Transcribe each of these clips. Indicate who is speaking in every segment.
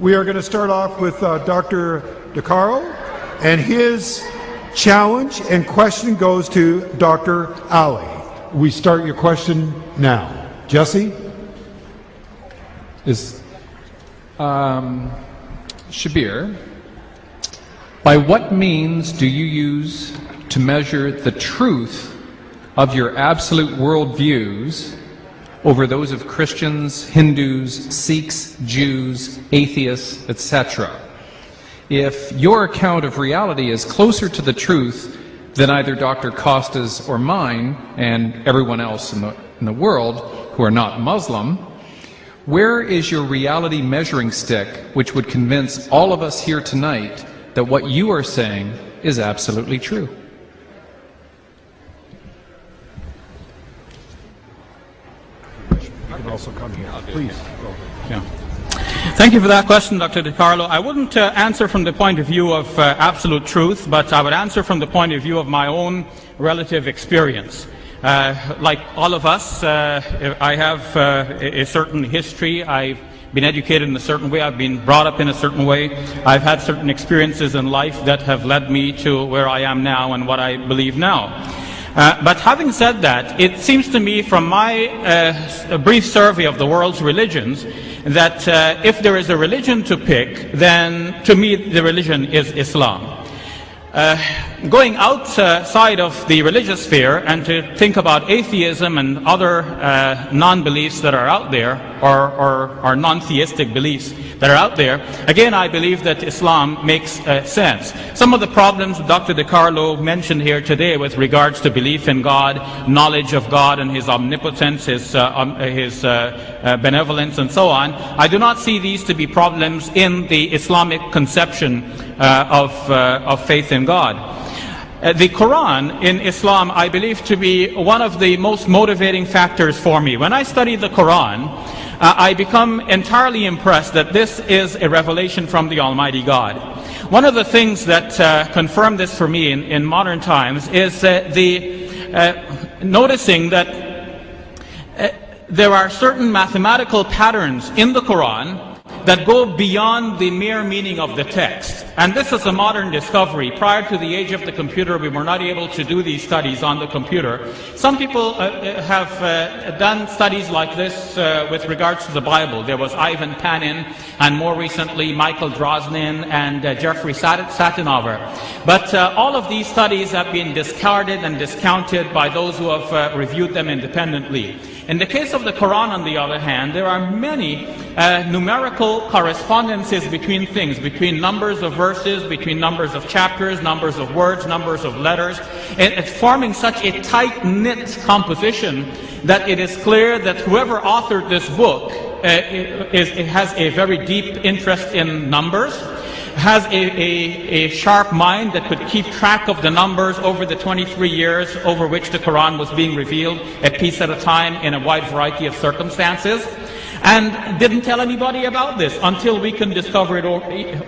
Speaker 1: We are going to start off with Dr. DeCaro, and his challenge and question goes to Dr. Ali. We start your question now. Jesse?
Speaker 2: Shabir, by what means do you use to measure the truth of your absolute worldviews over those of Christians, Hindus, Sikhs, Jews, atheists, etc.? If your account of reality is closer to the truth than either Dr. Costa's or mine and everyone else in the world who are not Muslim, where is your reality measuring stick which would convince all of us here tonight that what you are saying is absolutely true?
Speaker 1: You can also come here. Please.
Speaker 3: Yeah. Thank you for that question, Dr. DeCarlo. I wouldn't answer from the point of view of absolute truth, but I would answer from the point of view of my own relative experience. Like all of us, I have a certain history. I've been educated in a certain way. I've been brought up in a certain way. I've had certain experiences in life that have led me to where I am now and what I believe now. But having said that, it seems to me from my brief survey of the world's religions that if there is a religion to pick, then to me the religion is Islam. Going outside of the religious sphere and to think about atheism and other non-beliefs that are out there, or non-theistic beliefs that are out there, again I believe that Islam makes sense. Some of the problems Dr. DeCarlo mentioned here today with regards to belief in God, knowledge of God and His omnipotence, His benevolence and so on, I do not see these to be problems in the Islamic conception of faith in God. The Quran in Islam I believe to be one of the most motivating factors for me. When I study the Quran, I become entirely impressed that this is a revelation from the Almighty God. One of the things that confirmed this for me in modern times is noticing that there are certain mathematical patterns in the Quran that go beyond the mere meaning of the text. And this is a modern discovery. Prior to the age of the computer, we were not able to do these studies on the computer. Some people have done studies like this with regards to the Bible. There was Ivan Panin, and more recently Michael Drosnin and Jeffrey Satinover. But all of these studies have been discarded and discounted by those who have reviewed them independently. In the case of the Quran, on the other hand, there are many numerical correspondences between things, between numbers of verses, between numbers of chapters, numbers of words, numbers of letters. It's forming such a tight-knit composition that it is clear that whoever authored this book has a very deep interest in numbers, has a sharp mind that could keep track of the numbers over the 23 years over which the Quran was being revealed, a piece at a time in a wide variety of circumstances, and didn't tell anybody about this until we can discover it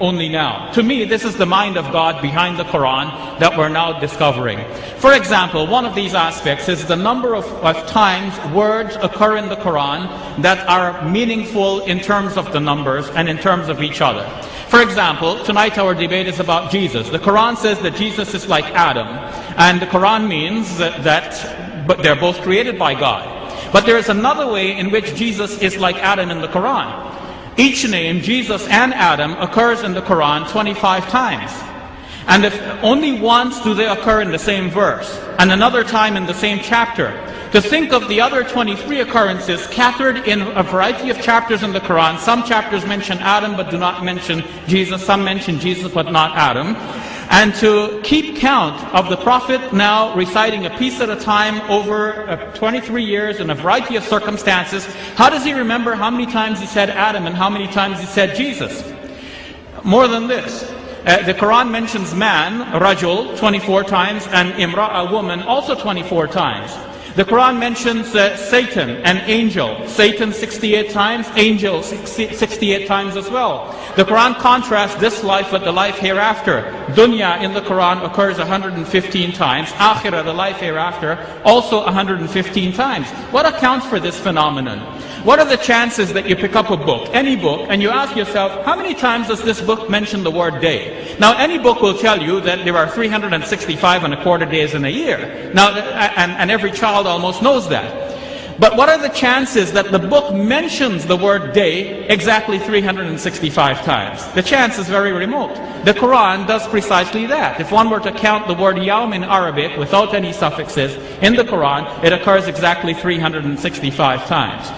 Speaker 3: only now. To me, this is the mind of God behind the Quran that we're now discovering. For example, one of these aspects is the number of times words occur in the Quran that are meaningful in terms of the numbers and in terms of each other. For example, tonight our debate is about Jesus. The Quran says that Jesus is like Adam, and the Quran means that but they're both created by God. But there is another way in which Jesus is like Adam in the Quran. Each name, Jesus and Adam, occurs in the Quran 25 times. And if only once do they occur in the same verse, and another time in the same chapter. To think of the other 23 occurrences scattered in a variety of chapters in the Quran. Some chapters mention Adam but do not mention Jesus. Some mention Jesus but not Adam. And to keep count of the Prophet now reciting a piece at a time over 23 years in a variety of circumstances, how does he remember how many times he said Adam and how many times he said Jesus? More than this, the Quran mentions man, rajul, 24 times, and imra'a, woman, also 24 times. The Quran mentions Satan, an angel. Satan 68 times, angel 68 times as well. The Quran contrasts this life with the life hereafter. Dunya in the Quran occurs 115 times. Akhirah, the life hereafter, also 115 times. What accounts for this phenomenon? what are the chances that you pick up a book, any book, and you ask yourself, how many times does this book mention the word day? Now, any book will tell you that there are 365 and a quarter days in a year. Now, and every child almost knows that. But what are the chances that the book mentions the word day exactly 365 times? The chance is very remote. The Quran does precisely that. If one were to count the word yawm in Arabic without any suffixes in the Quran, it occurs exactly 365 times.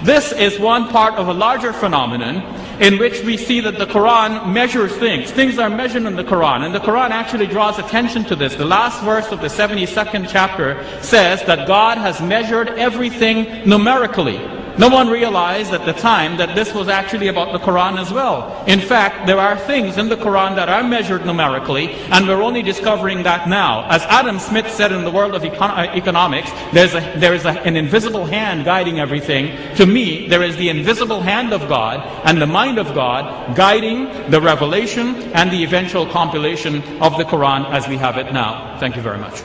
Speaker 3: This is one part of a larger phenomenon in which we see that the Quran measures things. Things are measured in the Quran, and the Quran actually draws attention to this. The last verse of the 72nd chapter says that God has measured everything numerically. No one realized at the time that this was actually about the Quran as well. In fact, there are things in the Quran that are measured numerically, and we're only discovering that now. As Adam Smith said in the world of economics, there is an invisible hand guiding everything. To me, there is the invisible hand of God and the mind of God guiding the revelation and the eventual compilation of the Quran as we have it now. Thank you very much.